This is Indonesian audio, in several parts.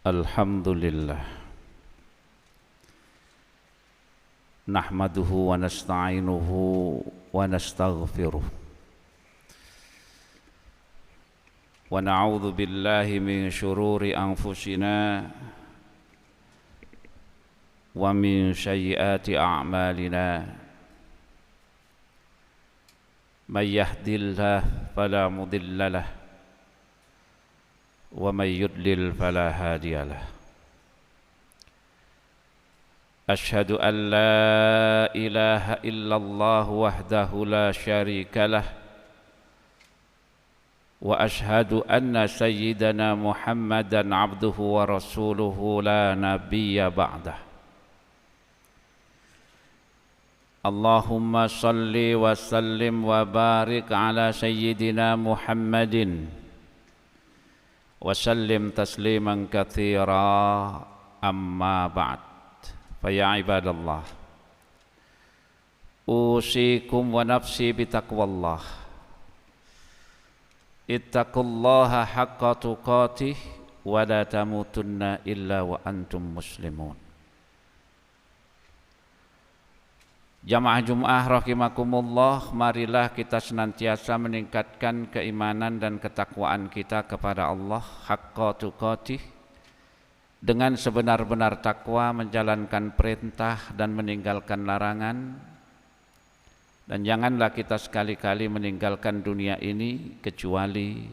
Alhamdulillah nahmaduhu wa nasta'inuhu wa nastaghfiruh wa na'udzu billahi min syururi anfusina wa min sayyiati a'malina may yahdihillahu fala mudilla lahu wa may yudlil fala hadiya lahu. Asyhadu an la ilaha illallah wahdahu la syarika lah wa asyhadu anna sayyidana Muhammadan abduhu wa rasuluhu la nabiyya ba'dah. Allahumma salli wa sallim wa barik ala sayyidina Muhammadin wa sallim tasliman katsira, amma ba'd. Fa ya ibadallah, usikum wa nafsi bitaqwallah. Ittaqullaha haqqa tuqatih wa la tamutunna illa wa antum muslimun. Jamaah Jum'ah rahimakumullah, marilah kita senantiasa meningkatkan keimanan dan ketakwaan kita kepada Allah haqqa tuqatih, dengan sebenar-benar takwa, menjalankan perintah dan meninggalkan larangan. Dan janganlah kita sekali-kali meninggalkan dunia ini kecuali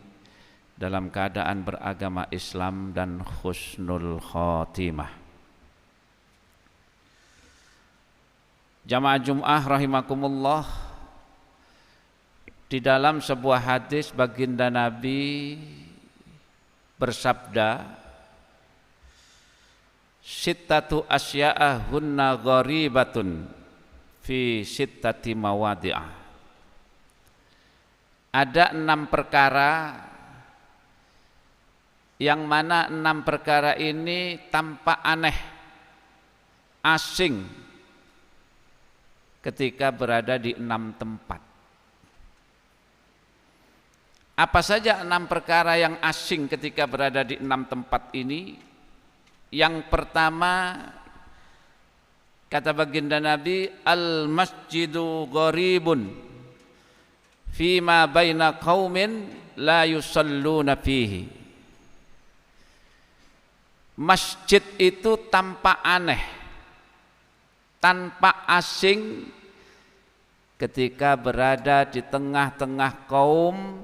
dalam keadaan beragama Islam dan husnul khotimah. Jamaah Jum'ah rahimakumullah, di dalam sebuah hadis baginda Nabi bersabda, sittatu asya'a hunna gharibatun fi sittati mawadi'ah. Ada 6 perkara yang mana 6 perkara ini tampak aneh, asing ketika berada di 6 tempat. Apa saja 6 perkara yang asing ketika berada di 6 tempat ini? Yang pertama, kata baginda Nabi, al-masjidu gharibun fima baina qaumin la yusalluna fihi. Masjid itu tampak aneh, tanpa asing ketika berada di tengah-tengah kaum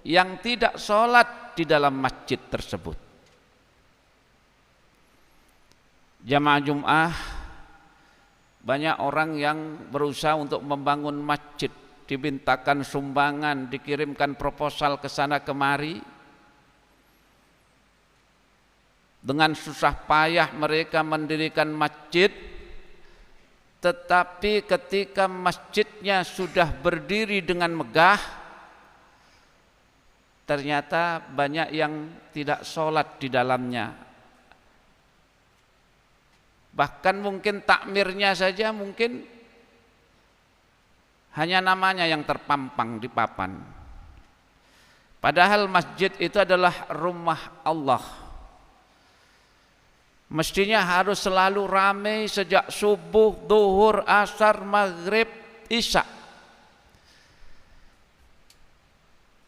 yang tidak sholat di dalam masjid tersebut. Jamaah Jum'ah, banyak orang yang berusaha untuk membangun masjid, dimintakan sumbangan, dikirimkan proposal ke sana kemari. Dengan susah payah mereka mendirikan masjid, tetapi ketika masjidnya sudah berdiri dengan megah, ternyata banyak yang tidak sholat di dalamnya. Bahkan mungkin takmirnya saja mungkin hanya namanya yang terpampang di papan. Padahal masjid itu adalah rumah Allah. Mestinya harus selalu ramai sejak subuh, duhur, asar, maghrib, isya.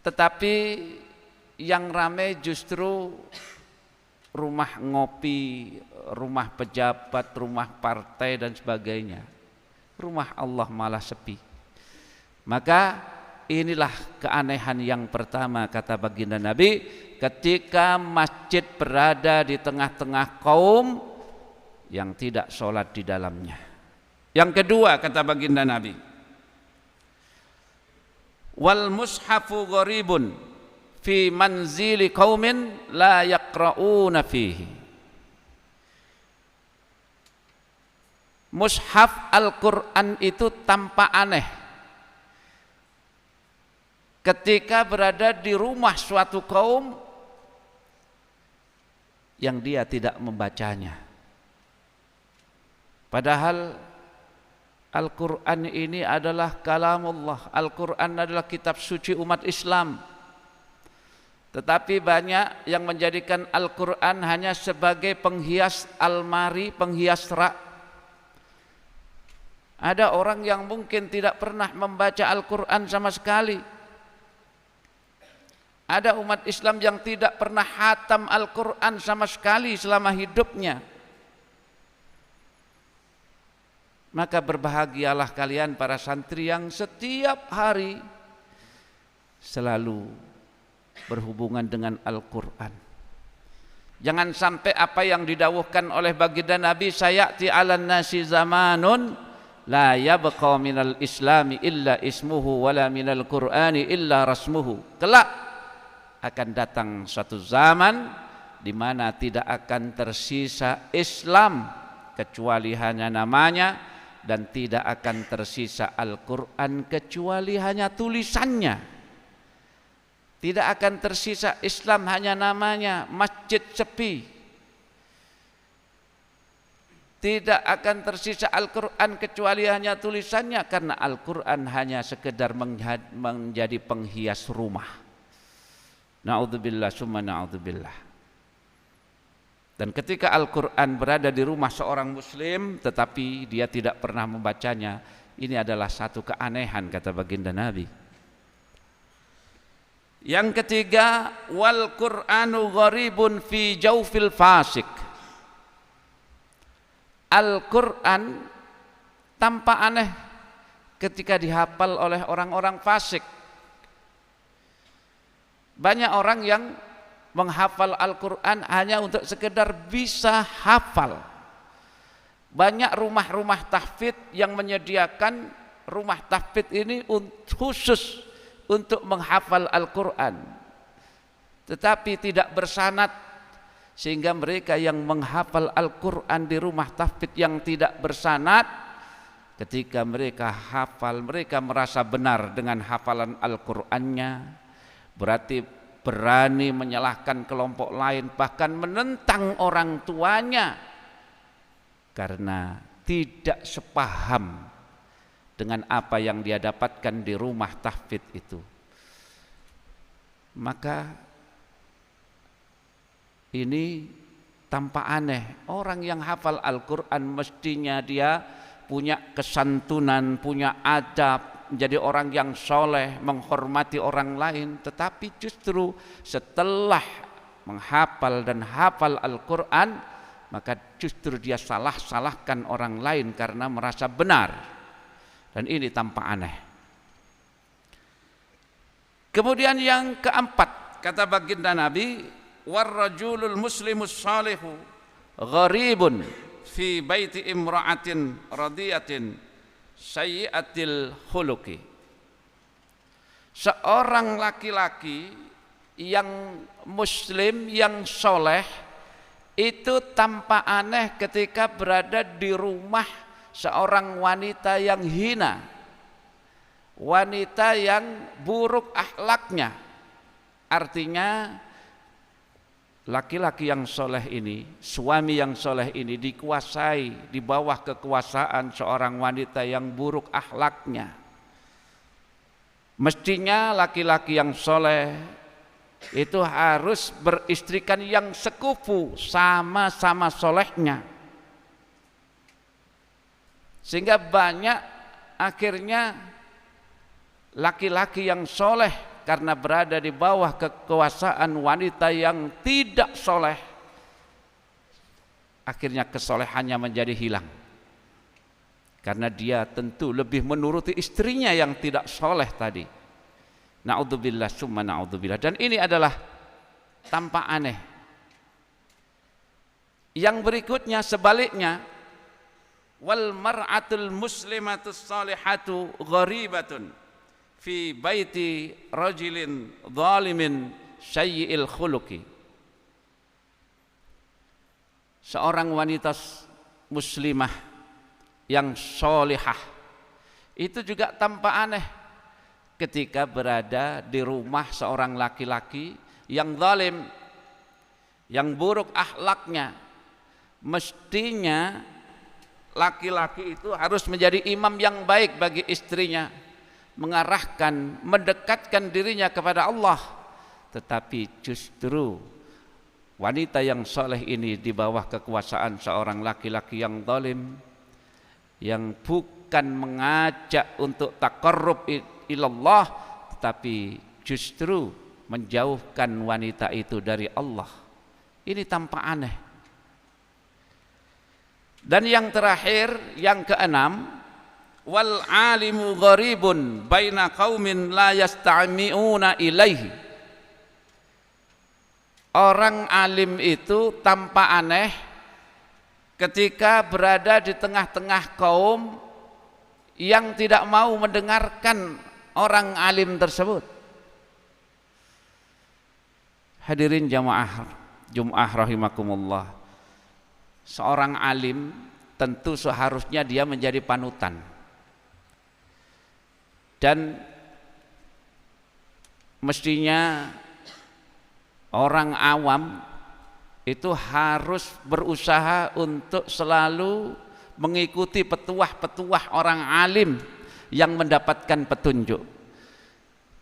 Tetapi yang ramai justru rumah ngopi, rumah pejabat, rumah partai dan sebagainya. Rumah Allah malah sepi. Maka inilah keanehan yang pertama, kata baginda Nabi, ketika masjid berada di tengah-tengah kaum yang tidak sholat di dalamnya. Yang kedua, kata baginda Nabi, wal mushafu gharibun fi manzili qaumin la yaqra'una fihi. Mushaf Al-Quran itu tampak aneh ketika berada di rumah suatu kaum yang dia tidak membacanya. Padahal Al-Quran ini adalah kalamullah. Al-Quran adalah kitab suci umat Islam. Tetapi banyak yang menjadikan Al-Quran hanya sebagai penghias almari, penghias rak. Ada orang yang mungkin tidak pernah membaca Al-Quran sama sekali. Ada umat Islam yang tidak pernah khatam Al-Quran sama sekali selama hidupnya. Maka berbahagialah kalian para santri yang setiap hari selalu berhubungan dengan Al-Quran. Jangan sampai apa yang didawuhkan oleh baginda Nabi, sayati 'alan nasi zamanun la yabqa minal islami illa ismuhu wala minal qur'ani illa rasmuhu. Kelak akan datang suatu zaman di mana tidak akan tersisa Islam kecuali hanya namanya, dan tidak akan tersisa Al-Quran kecuali hanya tulisannya. Tidak akan tersisa Islam hanya namanya, masjid sepi. Tidak akan tersisa Al-Quran kecuali hanya tulisannya, karena Al-Quran hanya sekedar menjadi penghias rumah. Na'udzubillah summa na'udzubillah. Dan ketika Al-Quran berada di rumah seorang muslim tetapi dia tidak pernah membacanya, ini adalah satu keanehan, kata baginda Nabi. Yang ketiga, wal Qur'anu gharibun fi jawfil fasik. Al-Quran tampak aneh ketika dihafal oleh orang-orang fasik. Banyak orang yang menghafal Al-Quran hanya untuk sekedar bisa hafal. Banyak rumah-rumah tahfidz yang menyediakan rumah tahfidz ini khusus untuk menghafal Al-Quran, tetapi tidak bersanad, sehingga mereka yang menghafal Al-Quran di rumah tahfidz yang tidak bersanad, ketika mereka hafal, mereka merasa benar dengan hafalan Al-Qurannya, berarti berani menyalahkan kelompok lain, bahkan menentang orang tuanya karena tidak sepaham dengan apa yang dia dapatkan di rumah tahfidz itu. Maka ini tampak aneh. Orang yang hafal Al-Quran mestinya dia punya kesantunan, punya adab, menjadi orang yang soleh, menghormati orang lain. Tetapi justru setelah menghafal dan hafal Al-Quran, maka justru dia salah-salahkan orang lain karena merasa benar. Dan ini tampak aneh. Kemudian yang keempat, kata baginda Nabi, warrajulul muslimus salihu gharibun fi baiti imra'atin radiyatin sayyi'atil khuluqi. Seorang laki-laki yang muslim, yang soleh, itu tampak aneh ketika berada di rumah seorang wanita yang hina, wanita yang buruk akhlaknya. Artinya laki-laki yang soleh ini, suami yang soleh ini dikuasai, di bawah kekuasaan seorang wanita yang buruk akhlaknya. Mestinya laki-laki yang soleh itu harus beristrikan yang sekufu, sama-sama solehnya. Sehingga banyak akhirnya laki-laki yang soleh karena berada di bawah kekuasaan wanita yang tidak soleh, akhirnya kesolehannya menjadi hilang, karena dia tentu lebih menuruti istrinya yang tidak soleh tadi. Na'udzubillah summa na'udzubillah. Dan ini adalah tampak aneh. Yang berikutnya sebaliknya, wal mar'atul muslimatus salihatu gharibatun fi baiti rajulin zalimin sayyi'il khuluqi. Seorang wanita muslimah yang solihah itu juga tampak aneh ketika berada di rumah seorang laki-laki yang zalim, yang buruk akhlaknya. Mestinya laki-laki itu harus menjadi imam yang baik bagi istrinya, mengarahkan, mendekatkan dirinya kepada Allah. tetapi justru wanita yang soleh ini di bawah kekuasaan seorang laki-laki yang zalim, yang bukan mengajak untuk taqarrub ilallah, tetapi justru menjauhkan wanita itu dari Allah. Ini tampak aneh. Dan yang terakhir, yang keenam, wal alimu gharibun baina qaumin la yasta'mi'una ilaihi. Orang alim itu tampak aneh ketika berada di tengah-tengah kaum yang tidak mau mendengarkan orang alim tersebut. Hadirin jamaah Jum'ah rahimakumullah, seorang alim tentu seharusnya dia menjadi panutan, dan mestinya orang awam itu harus berusaha untuk selalu mengikuti petuah-petuah orang alim yang mendapatkan petunjuk.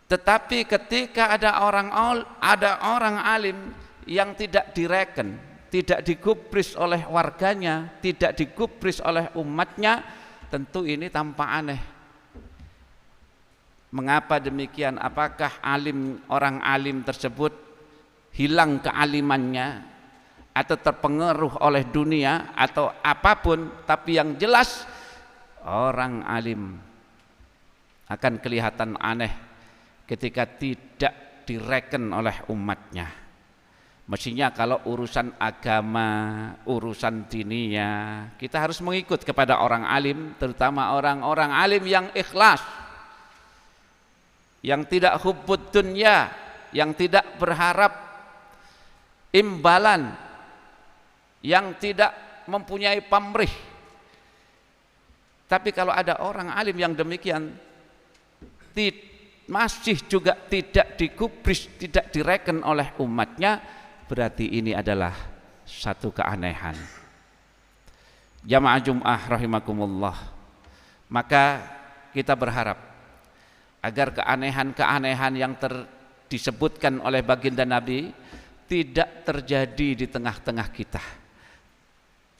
Tetapi ketika ada orang alim yang tidak direken, tidak digubris oleh warganya, tidak digubris oleh umatnya, tentu ini tampak aneh. Mengapa demikian? Apakah orang alim tersebut hilang kealimannya atau terpengaruh oleh dunia atau apapun? Tapi yang jelas orang alim akan kelihatan aneh ketika tidak direken oleh umatnya. Mestinya kalau urusan agama, urusan dinia, kita harus mengikut kepada orang alim, terutama orang-orang alim yang ikhlas, yang tidak hubbud dunya, yang tidak berharap imbalan, yang tidak mempunyai pamrih. Tapi kalau ada orang alim yang demikian masih juga tidak digubris, tidak direken oleh umatnya, berarti ini adalah satu keanehan. Jamaah Jum'ah rahimakumullah, maka kita berharap agar keanehan-keanehan yang disebutkan oleh baginda Nabi tidak terjadi di tengah-tengah kita.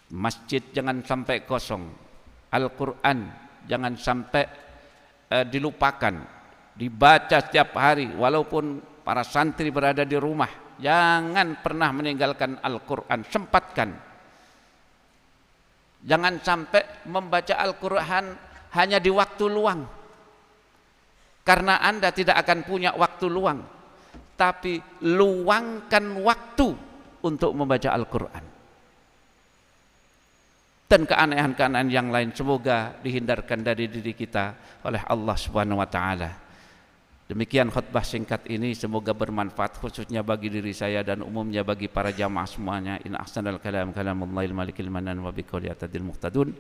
Masjid jangan sampai kosong, Al-Quran jangan sampai dilupakan, dibaca setiap hari walaupun para santri berada di rumah. Jangan pernah meninggalkan Al-Quran, sempatkan. Jangan sampai membaca Al-Quran hanya di waktu luang, karena Anda tidak akan punya waktu luang. Tapi luangkan waktu untuk membaca Al-Quran. Dan keanehan-keanehan yang lain semoga dihindarkan dari diri kita oleh Allah Subhanahu wa taala. Demikian khutbah singkat ini, semoga bermanfaat khususnya bagi diri saya dan umumnya bagi para jamaah semuanya. In ahsanal kalam kalamullahil malikil manan wa biqouli atadil muqtadun.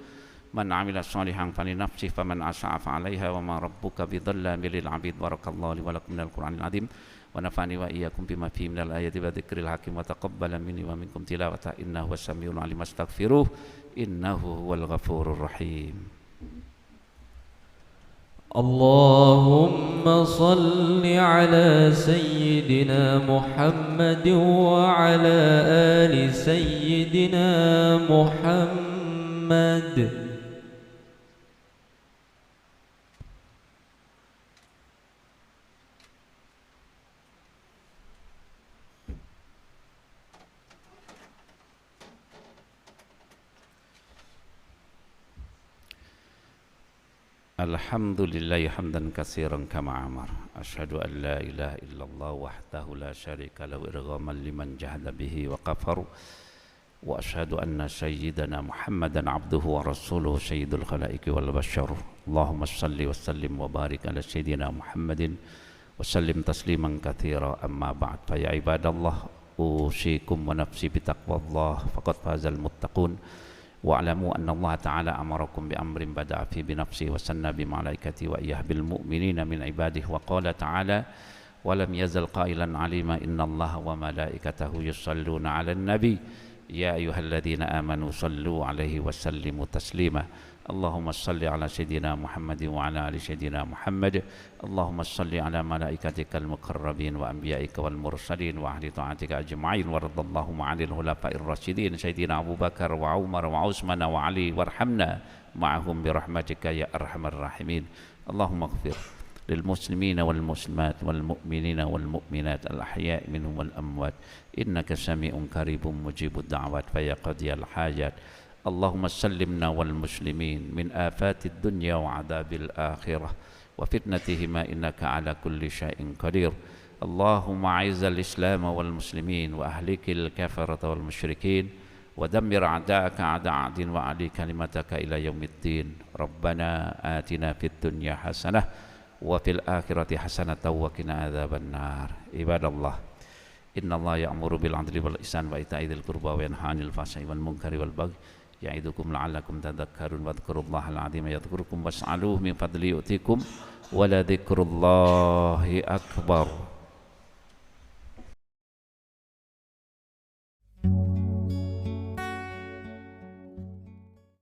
Man amila shalihan fali nafsihi faman asa'a fa 'alaiha wa ma rabbuka bidhallamin lil 'abid. Barakallahu li wa lakum minal Qur'anil 'azim wa nafa'ani wa iyyakum bima fihi minal ayati wa dzikril hakim wa taqabbala minni wa minkum tilawata innahu was-sami'ul 'alim. Astaghfiruh innahu huwal ghafurur rahim. Allahumma salli ala sayyidina Muhammad wa ala ali sayyidina Muhammad. Alhamdulillahi hamdan katsiran kama amar. Asyhadu an la ilaha illallah wahdahu la syarika lahu irghaman liman jahada bihi wa kafaru. Wa asyhadu anna sayyidana Muhammadan abduhu wa rasuluhu sayyidul khalaiqi wal bashar. Allahumma salli wa sallim wa barik ala sayyidina Muhammadin wa sallim tasliman katsira. Amma ba'd, fa ya ibadallah, usikum wa nafsi bitaqwallah faqad fazal muttaqun. Wa'lamu anna Allah ta'ala amarakum bi amrin bada'a fi binafsi wa sanna bi malaikati wa iyyah bil mu'minina min ibadihi wa qala ta'ala wa lam yazal qailan alima inna Allah wa malaikatahu yusalluna 'alan nabi يا أيها الذين آمنوا صلوا عليه وسلموا تسليما اللهم صل على سيدنا محمد وعلى آل سيدنا محمد اللهم صل على ملائكتك المقربين وأنبيائك والمرسلين وأهل طاعتك أجمعين وارض اللهم عن الخلفاء الراشدين سيدنا أبو بكر وعمر وعثمان وعلي وارحمنا معهم برحمتك يا أرحم الراحمين اللهم اغفر للمسلمين والمسلمات والمؤمنين والمؤمنات الأحياء منهم والأموات إنك سميع قريب مجيب الدعوات فيقضي الحاجات اللهم سلمنا والمسلمين من آفات الدنيا وعذاب الآخرة وفتنتهما إنك على كل شيء قدير اللهم أعز الإسلام والمسلمين وأهلك الكفرة والمشركين ودمر أعداءك أعداء دين وأعلي كلمتك إلى يوم الدين ربنا آتنا في الدنيا حسنة وفي الآخرة حسنة وقنا عذاب النار عباد الله إن الله يأمر بالعدل والإحسان وإيتاء ذي القربى وينهى عن الفحشاء والمنكر والبغي يعظكم لعلكم تذكرون واذكروا الله العظيم يذكركم واسألوه من فضله يؤتكم ولذكر الله أكبر